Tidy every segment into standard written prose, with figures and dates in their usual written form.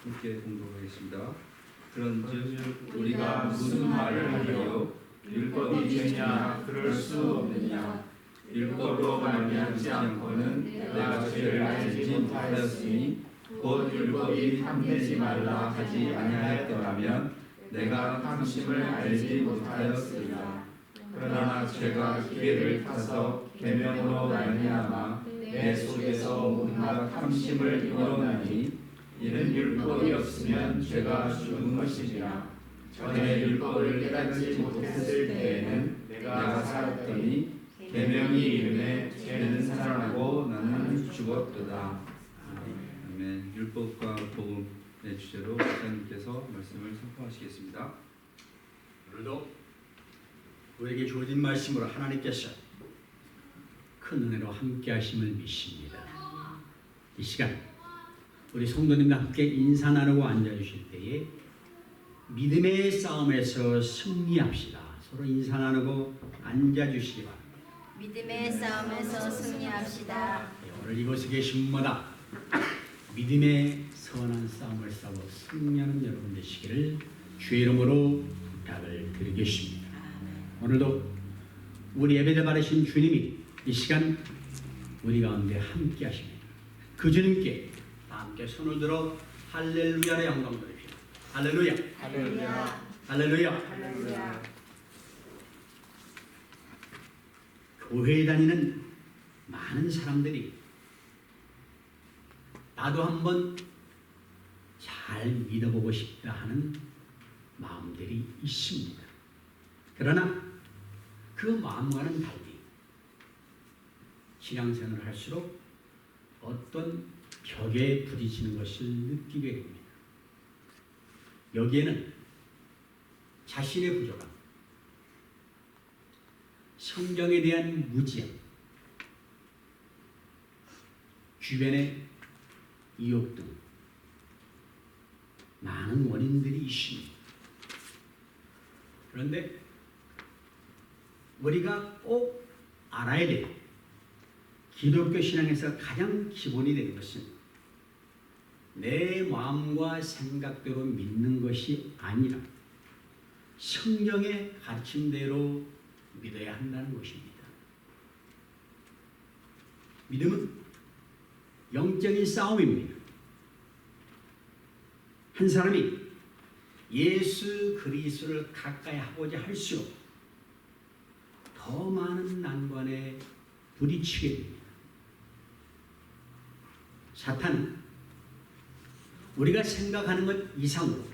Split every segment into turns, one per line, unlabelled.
함께 공독하겠습니다. 그런즉
우리가 무슨 말을 하리요? 율법이 죄냐? 그럴 수 없느냐? 율법으로 말미암지 않고는 내가 죄를 알지 못하였으니 곧 율법이 탐내지 말라 하지 아니하였더라면 내가 탐심을 알지 못하였으리라. 그러나 죄가 기회를 타서 계명으로 말미암아 내 속에서 온갖 탐심을 이뤄나니 이는 율법이 없으면 죄가 죽은 것이니라. 전에 율법을 깨닫지 못했을 때에는 내가 살았더니 계명이 이름에 죄는 살아나고 나는 죽었도다.
아멘. 율법과 복음의 주제로 목사님께서 말씀을 선포하시겠습니다.
오늘도 우리에게 주어진 말씀으로 하나님께서 큰 은혜로 함께 하심을 믿습니다. 이 시간 우리 성도님과 함께 인사 나누고 앉아주실 때에 믿음의 싸움에서 승리합시다. 서로 인사 나누고 앉아주시기 바랍니다.
믿음의 싸움에서 승리합시다.
오늘 이곳에 계신 분마다 믿음의 선한 싸움을 싸워 승리하는 여러분 되시기를 주의 이름으로 부탁을 드리겠습니다. 오늘도 우리 예배를 받으신 주님이 이 시간 우리 가운데 함께 하십니다. 그 주님께 다 함께 손을 들어 할렐루야의 영광 드립시다. 할렐루야,
할렐루야.
할렐루야.
할렐루야.
교회에 다니는 많은 사람들이 나도 한번 잘 믿어보고 싶다 하는 마음들이 있습니다. 그러나 그 마음과는 달리 신앙생활을 할수록 어떤 벽에 부딪히는 것을 느끼게 됩니다. 여기에는 자신의 부족함, 성경에 대한 무지함, 주변의 이욕 등 많은 원인들이 있습니다. 그런데 우리가 꼭 알아야 될 기독교 신앙에서 가장 기본이 되는 것은 내 마음과 생각대로 믿는 것이 아니라 성경의 가르침대로 믿어야 한다는 것입니다. 믿음은 영적인 싸움입니다. 한 사람이 예수 그리스도를 가까이 하고자 할수록 더 많은 난관에 부딪히게 됩니다. 사탄은 우리가 생각하는 것 이상으로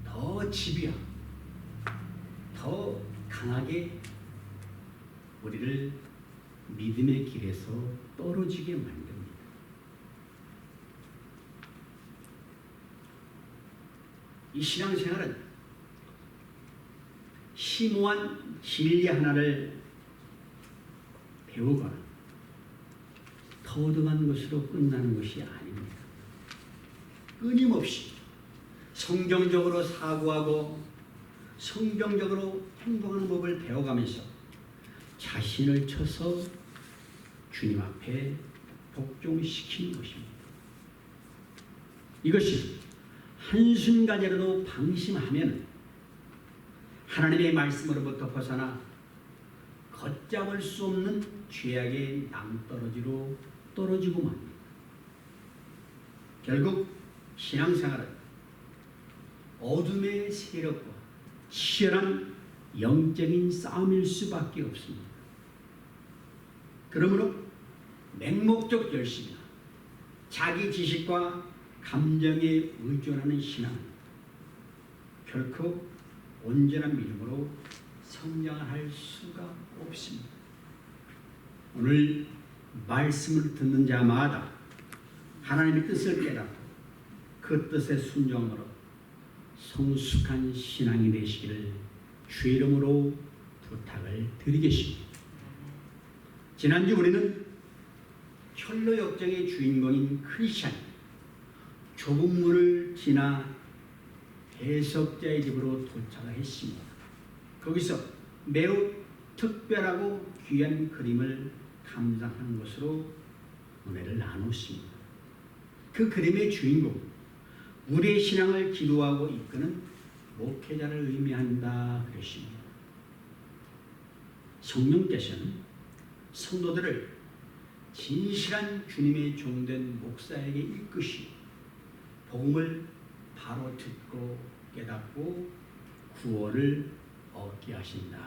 더 집요하고 더 강하게 우리를 믿음의 길에서 떨어지게 만듭니다. 이 신앙생활은 심오한 진리 하나를 배우거나 터득한 것으로 끝나는 것이 아닙니다. 끊임없이 성경적으로 사고하고 성경적으로 행동하는 법을 배워가면서 자신을 쳐서 주님 앞에 복종시키는 것입니다. 이것이 한순간이라도 방심하면 하나님의 말씀으로부터 벗어나 걷잡을 수 없는 죄악의 낭떠러지로 떨어지고 맙니다. 결국 신앙생활은 어둠의 세력과 치열한 영적인 싸움일 수밖에 없습니다. 그러므로 맹목적 열심이나 자기 지식과 감정에 의존하는 신앙은 결코 온전한 믿음으로 성장할 수가 없습니다. 오늘 말씀을 듣는 자마다 하나님의 뜻을 깨닫고 그 뜻에 순종으로 성숙한 신앙이 되시기를 주의 이름으로 부탁을 드리겠습니다. 지난주 우리는 혈로 역정의 주인공인 크리스찬 좁은 문을 지나 해석자의 집으로 도착을 했습니다. 거기서 매우 특별하고 귀한 그림을 감상하는 것으로 은혜를 나눴습니다. 그 그림의 주인공, 우리의 신앙을 기도하고 이끄는 목회자를 의미한다 그랬습니다. 성령께서는 성도들을 진실한 주님의 종된 목사에게 이끄시 복음을 바로 듣고 깨닫고 구원을 얻게 하신다.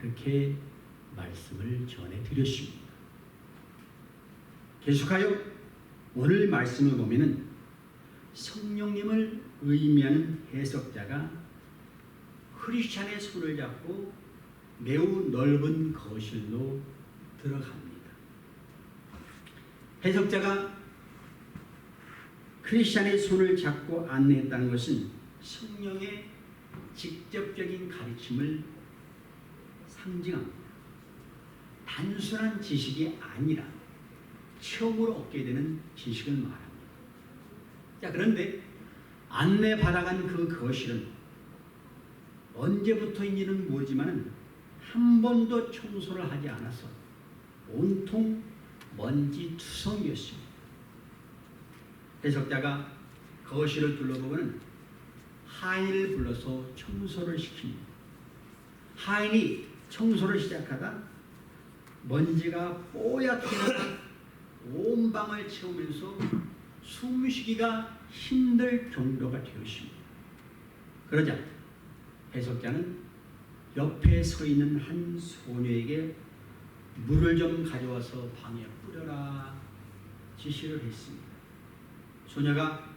그렇게 말씀을 전해드렸습니다. 계속하여 오늘 말씀을 보면은 성령님을 의미하는 해석자가 크리스찬의 손을 잡고 매우 넓은 거실로 들어갑니다. 해석자가 크리스찬의 손을 잡고 안내했다는 것은 성령의 직접적인 가르침을 상징합니다. 단순한 지식이 아니라 처음으로 얻게 되는 지식을 말합니다. 자, 그런데 안내받아간 그 거실은 언제부터인지는 모르지만 한 번도 청소를 하지 않아서 온통 먼지 투성이었습니다. 해석자가 거실을 둘러보고는 하인을 불러서 청소를 시킵니다. 하인이 청소를 시작하다 먼지가 뽀얗게 나가 온 방을 채우면서 숨쉬기가 힘들 정도가 되었습니다. 그러자 해석자는 옆에 서 있는 한 소녀에게 물을 좀 가져와서 방에 뿌려라 지시를 했습니다. 소녀가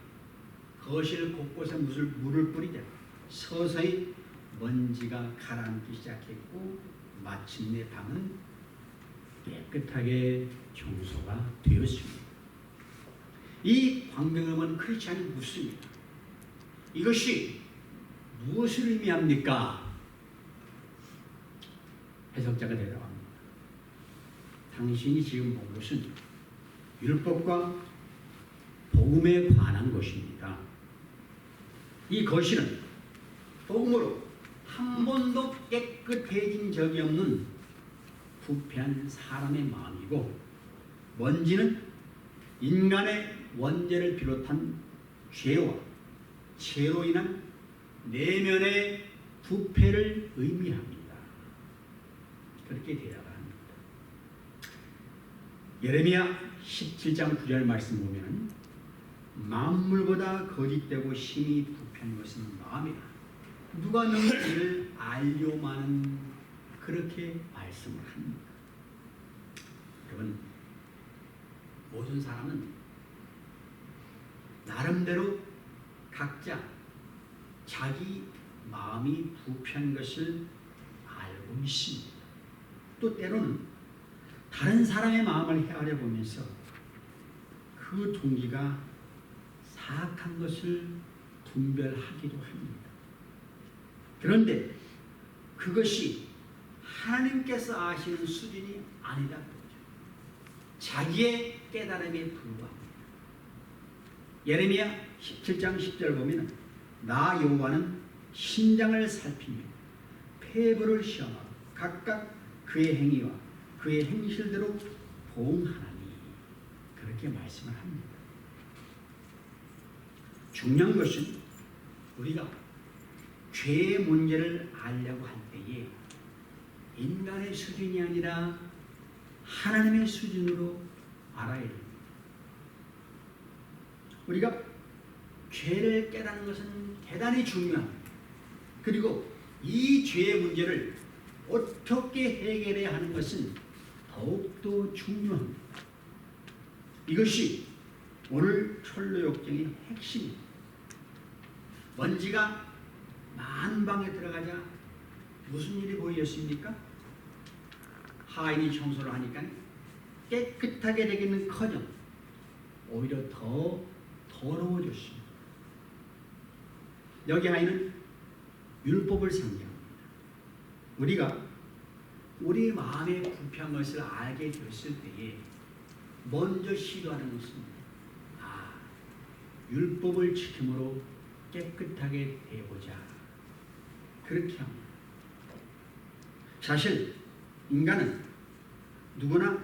거실 곳곳에 물을 뿌리자 서서히 먼지가 가라앉기 시작했고 마침내 방은 깨끗하게 청소가 되었습니다. 이 광경을 본 크리스찬이 묻습니다. 이것이 무엇을 의미합니까? 해석자가 대답합니다. 당신이 지금 본 것은 율법과 복음에 관한 것입니다. 이 거실은 복음으로 한 번도 깨끗해진 적이 없는 부패한 사람의 마음이고 먼지는 인간의 원죄를 비롯한 죄와 죄로 인한 내면의 부패를 의미합니다. 그렇게 대답합니다. 예레미야 17장 9절 말씀 보면 만물보다 거짓되고 심히 부패한 것은 마음이라 누가 너희 이를 알려마는 그렇게 말씀을 합니다. 여러분, 모든 사람은 나름대로 각자 자기 마음이 부패한 것을 알고 있습니다. 또 때로는 다른 사람의 마음을 헤아려 보면서 그 동기가 사악한 것을 분별하기도 합니다. 그런데 그것이 하나님께서 아시는 수준이 아니다. 자기의 깨달음에 불과합니다. 예레미야 17장 10절 보면 나 여호와는 심장을 살피며 폐부를 시험하고 각각 그의 행위와 그의 행실대로 보응하나니 그렇게 말씀을 합니다. 중요한 것은 우리가 죄의 문제를 알려고 할 때에 인간의 수준이 아니라 하나님의 수준으로 알아야 됩니다. 우리가 죄를 깨닫는 것은 대단히 중요합니다. 그리고 이 죄의 문제를 어떻게 해결해야 하는 것은 더욱더 중요합니다. 이것이 오늘 철로역정의 핵심입니다. 먼지가 만방에 들어가자 무슨 일이 보였습니까? 하인이 청소를 하니까 깨끗하게 되기는커녕 오히려 더 더러워졌습니다. 여기 하인은 율법을 상징합니다. 우리가 우리 마음의 부패한 것을 알게 됐을 때에 먼저 시도하는 것은 율법을 지킴으로 깨끗하게 되고자 그렇게 합니다. 사실 인간은 누구나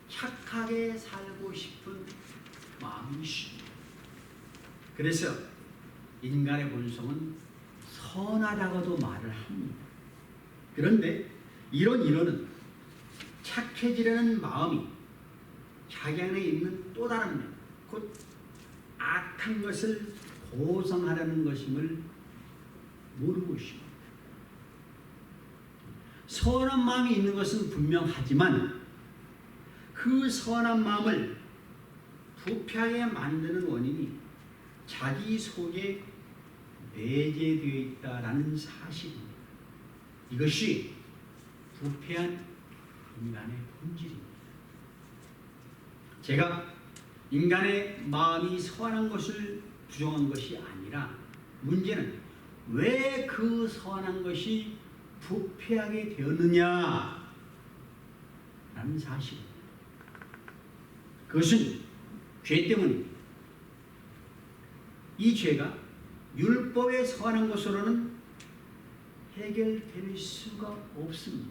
착하게 살고 싶은 마음이 있습니다. 그래서 인간의 본성은 선하다고도 말을 합니다. 그런데 이런 인원은 착해지려는 마음이 자기 안에 있는 또 다른 면, 곧 악한 것을 보상하려는 것임을 모르고 있습니다. 선한 마음이 있는 것은 분명하지만 그 선한 마음을 부패하게 만드는 원인이 자기 속에 내재되어 있다라는 사실입니다. 이것이 부패한 인간의 본질입니다. 제가 인간의 마음이 선한 것을 부정한 것이 아니라 문제는 왜 그 선한 것이 부패하게 되었느냐라는 사실입니다. 그것은 죄 때문입니다. 이 죄가 율법에 선한 것으로는 해결될 수가 없습니다.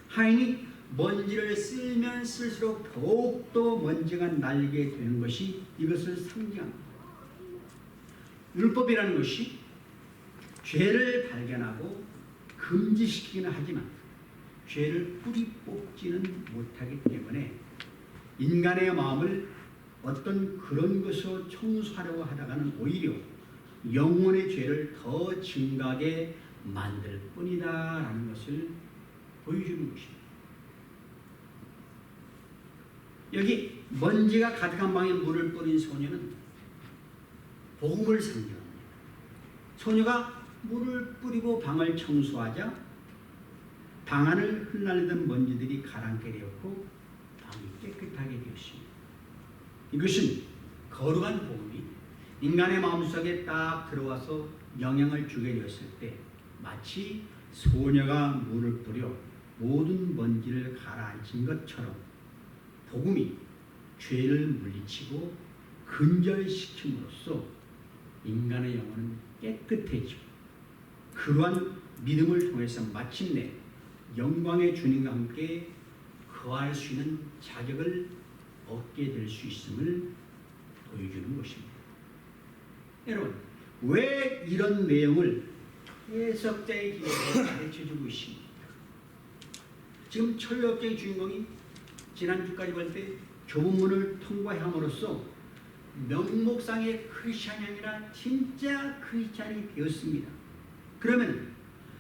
하인이 먼지를 쓸면 쓸수록 더욱더 먼지가 날게 되는 것이 이것을 상징합니다. 율법이라는 것이 죄를 발견하고 금지시키기는 하지만 죄를 뿌리 뽑지는 못하기 때문에 인간의 마음을 어떤 그런 것으로 청소하려고 하다가는 오히려 영혼의 죄를 더 증가하게 만들 뿐이다라는 것을 보여주는 것입니다. 여기 먼지가 가득한 방에 물을 뿌린 소녀는 복음을 상징합니다. 소녀가 물을 뿌리고 방을 청소하자 방 안을 흩날리던 먼지들이 가라앉게 되었고 방이 깨끗하게 되었습니다. 이것은 거룩한 복음이 인간의 마음속에 딱 들어와서 영향을 주게 되었을 때 마치 소녀가 물을 뿌려 모든 먼지를 가라앉힌 것처럼 복음이 죄를 물리치고 근절시킴으로써 인간의 영혼은 깨끗해지고 그러한 믿음을 통해서 마침내 영광의 주님과 함께 거할 수 있는 자격을 얻게 될 수 있음을 보여주는 것입니다. 여러분, 왜 이런 내용을 해석자의 기회에 가르쳐주고 있습니까? 지금 철로역정의 주인공이 지난주까지 볼 때 좁은 문을 통과함으로써 명목상의 크리스찬이 아니라 진짜 크리스찬이 되었습니다. 그러면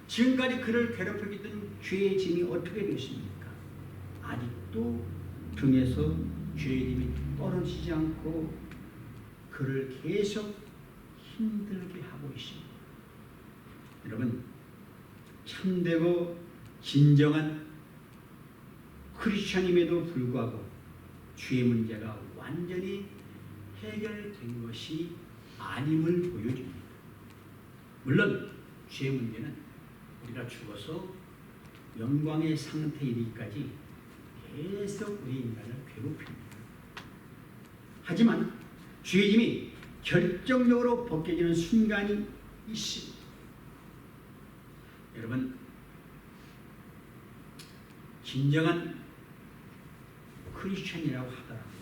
지금까지 그를 괴롭히던 죄의 짐이 어떻게 되었습니까? 아직도 등에서 죄의 짐이 떨어지지 않고 그를 계속 힘들게 하고 있습니다. 여러분, 참되고 진정한 크리스찬임에도 불구하고 죄의 문제가 완전히 해결된 것이 아님을 보여줍니다. 물론 죄의 문제는 우리가 죽어서 영광의 상태에 이르기까지 계속 우리 인간을 괴롭힙니다. 하지만 죄의 짐이 결정적으로 벗겨지는 순간이 있습니다. 여러분, 진정한 크리스천이라고 하더라도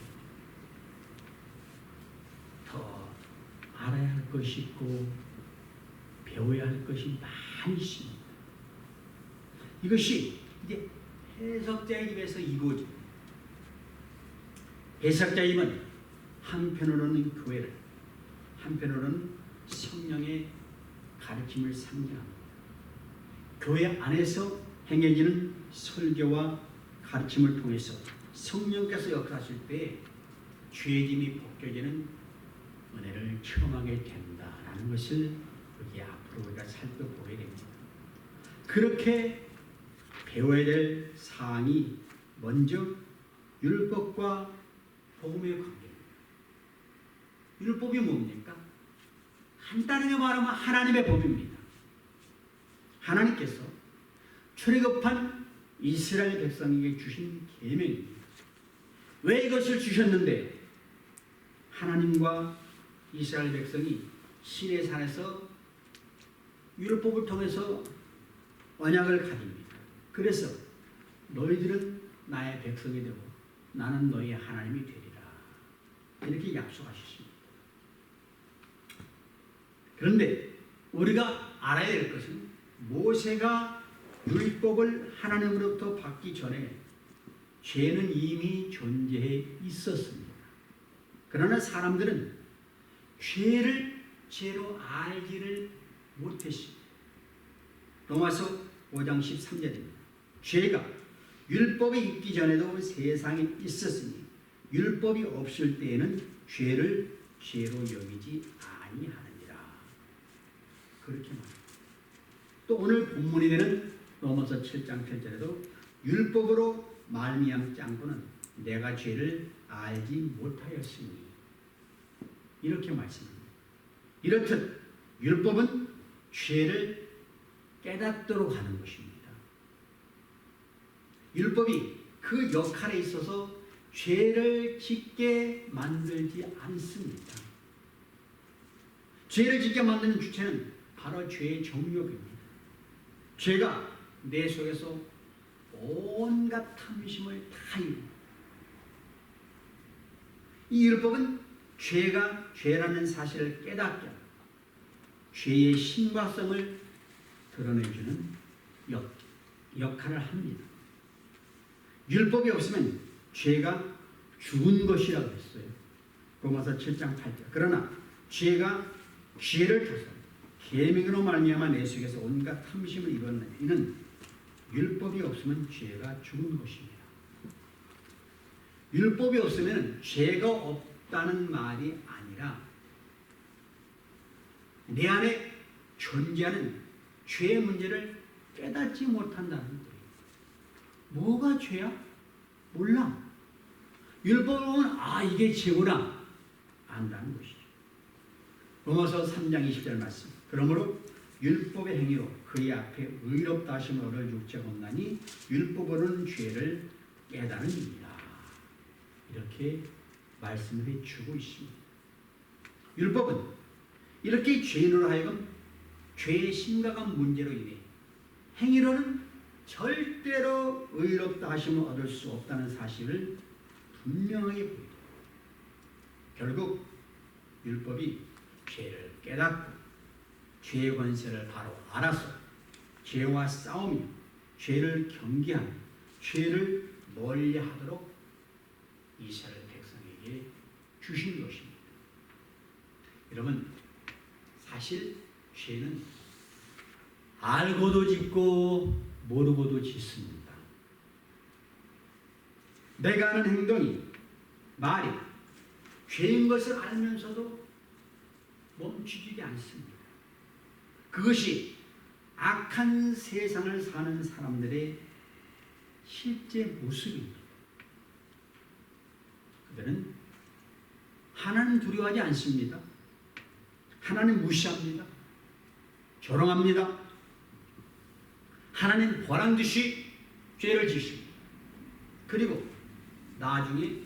더 알아야 할 것이 있고 배워야 할 것이 많이 있습니다. 이것이 이제 해석자의 입에서 이루어집니다. 해석자의 입은 한편으로는 교회를, 한편으로는 성령의 가르침을 상징합니다. 교회 안에서 행해지는 설교와 가르침을 통해서 성령께서 역사하실 때 죄의 짐이 벗겨지는 은혜를 체험하게 된다라는 것을 여기 앞으로 우리가 살펴보게 됩니다. 그렇게 배워야 될 사항이 먼저 율법과 복음의 관계입니다. 율법이 뭡니까? 간단하게 말하면 하나님의 법입니다. 하나님께서 출애굽한 이스라엘 백성에게 주신 계명입니다. 왜 이것을 주셨는데 하나님과 이스라엘 백성이 시내산에서 율법을 통해서 언약을 가집니다. 그래서 너희들은 나의 백성이 되고 나는 너희의 하나님이 되리라. 이렇게 약속하셨습니다. 그런데 우리가 알아야 될 것은 모세가 율법을 하나님으로부터 받기 전에 죄는 이미 존재해 있었습니다. 그러나 사람들은 죄를 죄로 알지를 못했습니다. 로마서 5장 13절입니다. 죄가 율법이 있기 전에도 세상에 있었으니 율법이 없을 때에는 죄를 죄로 여기지 아니하느니라. 그렇게 말합니다. 또 오늘 본문이 되는 로마서 7장 8절에도 율법으로 말미암지 않고는 내가 죄를 알지 못하였으니 이렇게 말씀합니다. 이렇듯 율법은 죄를 깨닫도록 하는 것입니다. 율법이 그 역할에 있어서 죄를 짓게 만들지 않습니다. 죄를 짓게 만드는 주체는 바로 죄의 정욕입니다. 죄가 내 속에서 온갖 탐심을 다 이룹니다. 이 율법은 죄가 죄라는 사실을 깨닫게 하고 죄의 심각성을 드러내주는 역할을 합니다. 율법이 없으면 죄가 죽은 것이라고 했어요. 로마서 7장 8절. 그러나 죄가 죄를 타서 계명으로 말미암아 내 속에서 온갖 탐심을 이뤘느냐. 이는 율법이 없으면 죄가 죽은 것입니다. 율법이 없으면 죄가 없다는 말이 아니라 내 안에 존재하는 죄의 문제를 깨닫지 못한다는 거예요. 뭐가 죄야? 몰라. 율법은 이게 죄구나 안다는 것이죠. 로마서 3장 20절 말씀. 그러므로 율법의 행위로 그의 앞에 의롭다 하심을 얻을 육체가 없나니 율법으로는 죄를 깨달음이니라. 이렇게 말씀을 해주고 있습니다. 율법은 이렇게 죄인으로 하여금 죄의 심각한 문제로 인해 행위로는 절대로 의롭다 하심을 얻을 수 없다는 사실을 분명하게 보이죠. 결국 율법이 죄를 깨닫고 죄의 권세를 바로 알아서 죄와 싸우며 죄를 경계하며 죄를 멀리하도록 이스라엘 백성에게 주신 것입니다. 여러분, 사실 죄는 알고도 짓고 모르고도 짓습니다. 내가 하는 행동이 말이 죄인 것을 알면서도 멈추지 않습니다. 그것이 악한 세상을 사는 사람들의 실제 모습입니다. 그들은 하나님 두려워하지 않습니다. 하나님 무시합니다. 조롱합니다. 하나님 보란 듯이 죄를 지십니다. 그리고 나중에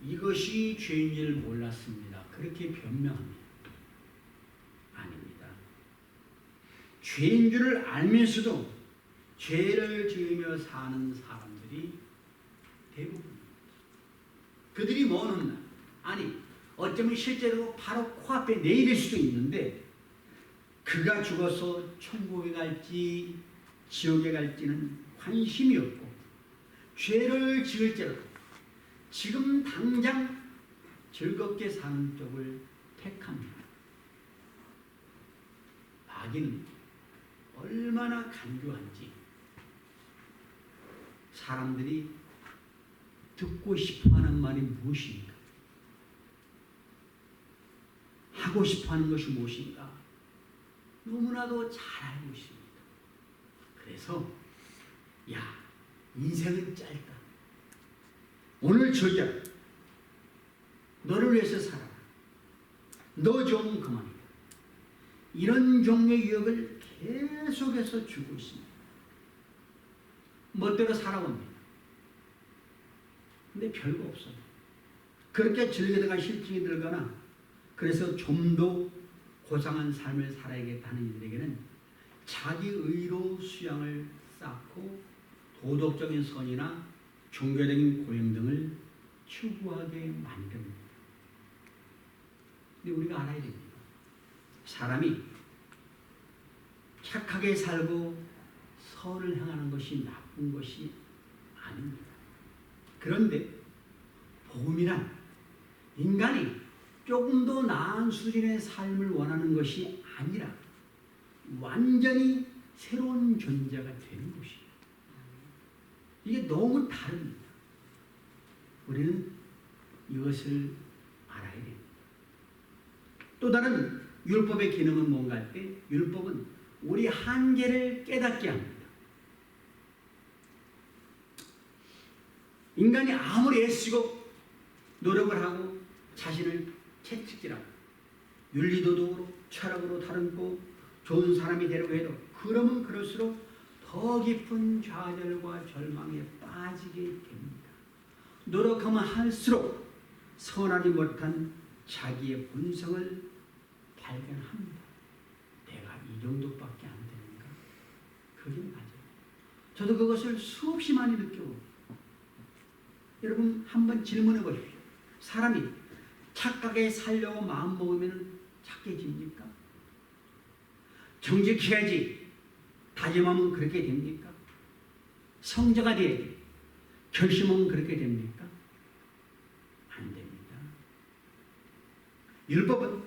이것이 죄인 줄 몰랐습니다. 그렇게 변명합니다. 아닙니다. 죄인 줄을 알면서도 죄를 지으며 사는 사람들이 대부분입니다. 그들이 먼 날, 아니 어쩌면 실제로 바로 코앞에 내일일 수도 있는데 그가 죽어서 천국에 갈지 지옥에 갈지는 관심이 없고 죄를 지을지라도 지금 당장 즐겁게 사는 쪽을 택합니다. 마귀는 얼마나 간교한지 사람들이 듣고 싶어하는 말이 무엇인가? 하고 싶어하는 것이 무엇인가? 너무나도 잘 알고 있습니다. 그래서 야, 인생은 짧다. 오늘 저녁 너를 위해서 살아라. 너 좋으면 그만이다. 이런 종류의 유혹을 계속해서 주고 있습니다. 멋대로 살아봅니다. 근데 별거 없어요. 그렇게 즐기다가 실증이 들거나 그래서 좀 더 고상한 삶을 살아야겠다는 이들에게는 자기 의로 수양을 쌓고 도덕적인 선이나 종교적인 고행 등을 추구하게 만듭니다. 근데 우리가 알아야 됩니다. 사람이 착하게 살고 선을 행하는 것이 나쁜 것이 아닙니다. 그런데 복음이란 인간이 조금 더 나은 수준의 삶을 원하는 것이 아니라 완전히 새로운 존재가 되는 것이에요. 이게 너무 다릅니다. 우리는 이것을 알아야 됩니다. 또 다른 율법의 기능은 뭔가 할 때 율법은 우리 한계를 깨닫게 합니다. 인간이 아무리 애쓰고 노력을 하고 자신을 채찍질하고 윤리도덕으로 철학으로 다듬고 좋은 사람이 되려고 해도 그러면 그럴수록 더 깊은 좌절과 절망에 빠지게 됩니다. 노력하면 할수록 선하지 못한 자기의 본성을 발견합니다. 내가 이 정도밖에 안 되는가? 그게 맞아요. 저도 그것을 수없이 많이 느끼고 여러분 한번 질문해 보십시오. 사람이 착하게 살려고 마음먹으면 착해집니까? 정직해야지 다짐하면 그렇게 됩니까? 성자가 돼야지 결심하면 그렇게 됩니까? 안 됩니다. 율법은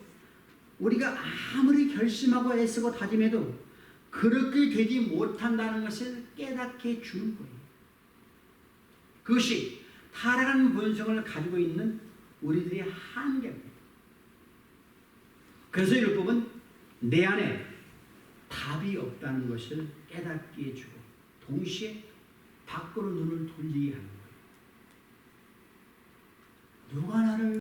우리가 아무리 결심하고 애쓰고 다짐해도 그렇게 되지 못한다는 것을 깨닫게 주는 거예요. 그것이 타락한 본성을 가지고 있는 우리들의 한계입니다. 그래서 율법은 내 안에 답이 없다는 것을 깨닫게 해주고 동시에 밖으로 눈을 돌리게 하는 거예요. 누가